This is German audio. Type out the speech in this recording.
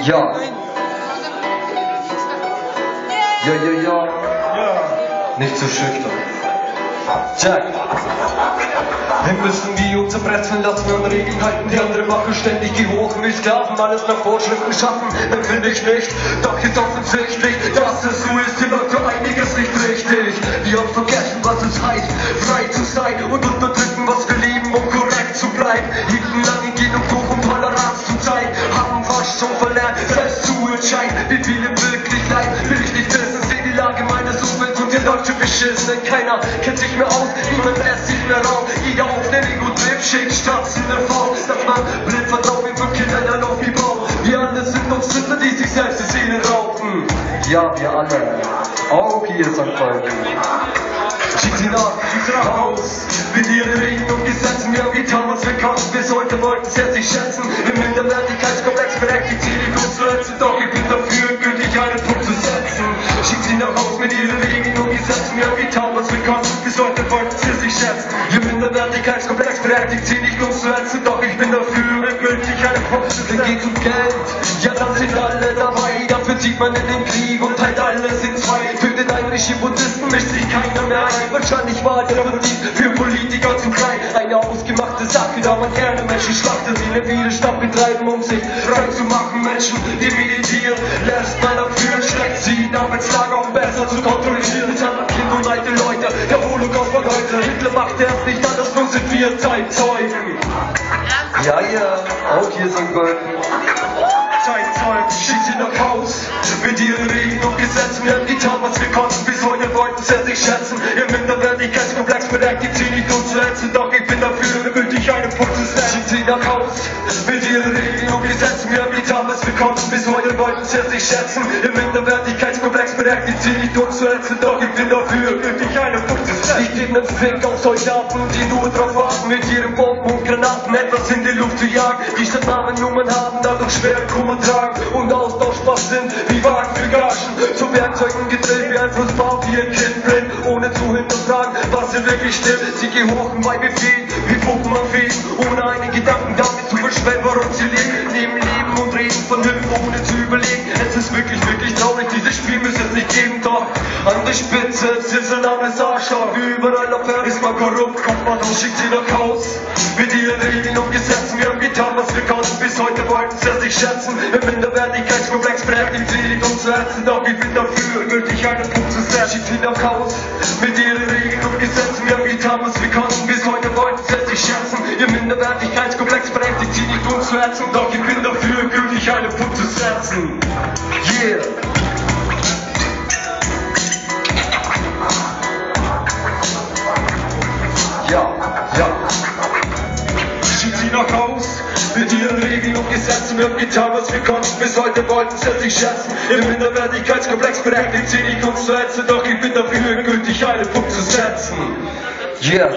Ja. Ja. Nicht so schüchtern. Jack. Wir müssen die Jungs erpressen lassen und Regeln halten, die andere machen ständig die Hochen wie Sklaven, alles nach Vorschriften schaffen, empfinde ich nicht. Doch ist offensichtlich, dass es so ist, hier läuft so einiges nicht richtig. Wir haben vergessen, was es heißt, frei zu sein und unterdrücken, was wir lieben, um korrekt zu bleiben. Hielten lange gehen und durch, um Toleranz zu zeigen, haben fast schon verlernt, selbst zu entscheiden, wie viele wirklich leiden, will ich nicht wissen, seh die Lage meines Umfelds und ihr Leute beschissen, denn keiner kennt sich mehr aus, niemand lässt sich mehr raus, jeder auf den Ego-Trip schickt Stratzen davor, dass man blind vertraut wie von Kindern dann auf die Bau. Wir alle sind uns Sünder, die sich selbst die Seele raufen. Ja, wir alle, auch hier St. Pölten. Schickt sie raus, mit ihren Regeln und Gesetzen. Wir haben getan, was wir konnten, bis heute wollten sie sich schätzen. Im Minderwertigkeitskomplex berechtigt sie die Kunst zu ätzen, doch ich bin dafür, gültig einen Punkt zu setzen. Schickt sie nach Haus mit ihren Regeln und Gesetzen. Wir haben getan, was wir konnten, bis heute wollten sie sich schätzen. Im Minderwertigkeitskomplex berechtigt sie die Kunst zu ätzen, doch ich bin dafür, gültig einen Punkt zu setzen. Geht um Geld, ja dann sind alle dabei, dafür zieht man in den Krieg und teilt alles in zwei. Tötet eigentlich Buddhisten, mischt sich keiner mehr ein. Wahrscheinlich war der Motiv für Politiker zu klein. Eine ausgemachte Sache, da man gerne Menschen schlachtet, die einen Widerstand betreiben, um sich frei zu machen. Menschen, die meditieren, lässt man dafür schlecht ziehen, Arbeitslager, um besser zu kontrollieren. Es haben Kinder und alte Leute, der Holocaust von heute. Hitler macht erst nicht anders, nun sind wir Zeitzeugen. Ja, auch hier St. Pölten. Zeitzeugen, schickt sie nach Haus mit ihren Regeln und Gesetzen. Wir haben getan, was wir konnten, bis heute wollten sie sich schätzen. Im Minderwertigkeitskomplex berechtigt sie nicht uns zu ätzen, doch ich bin dafür, gültig einen Punkt zu setzen. Schickt sie nach Haus mit ihren Regeln und Gesetzen. Wir haben getan, was wir konnten, bis heute wollten sie sich schätzen. Im Minderwertigkeitskomplex berechtigt sie nicht uns zu ätzen, doch ich bin dafür, gültig einen Punkt zu setzen. Ich gebe einen Fick auf Soldaten, die nur drauf warten, mit ihren Bomben und Granaten etwas in die Luft zu jagen. Die statt Nummern haben, dadurch schwer Kummer tragen und austauschbar sind wie Wagen für Gagen. Zu Werkzeugen gedrillt, beeinflussbar wie ein Kind blind, ohne zu hinterfragen, was hier wirklich stimmt. Sie gehorchen bei Befehlen, wie Puppen am Fegen, ohne einen Gedanken damit zu verschwenden, warum sie leben. Nehmen Leben und reden von Hilfe, ohne zu überlegen. Es ist wirklich traurig, dieses Spiel müsste es nicht geben, doch an der Spitze sitzt ein armes Arschloch. Überall auf Erden ist man korrupt, kommt man und schickt sie nach Haus mit ihren Regeln und Gesetzen. Wir haben getan, was wir konnten, bis heute wollten sie sich schätzen. Im Minderwertigkeitskomplex berechtigt sie nicht uns zu ätzen, doch ich bin dafür, gültig einen Punkt zu setzen. Schickt sie nach Haus mit ihren Regeln und Gesetzen. Wir haben getan, was wir konnten, bis heute wollten sie sich schätzen. Im Minderwertigkeitskomplex berechtigt sie nicht uns zu ätzen, doch ich bin dafür, gültig einen Punkt zu setzen. Yeah! Ja. Schickt sie nach Haus mit ihren Regeln und Gesetzen. Wir haben getan, was wir konnten, bis heute wollten sie sich schätzen. Im Minderwertigkeitskomplex berechtigt sie nicht uns zu ätzen, doch ich bin dafür, gültig einen Punkt zu setzen. Yeah.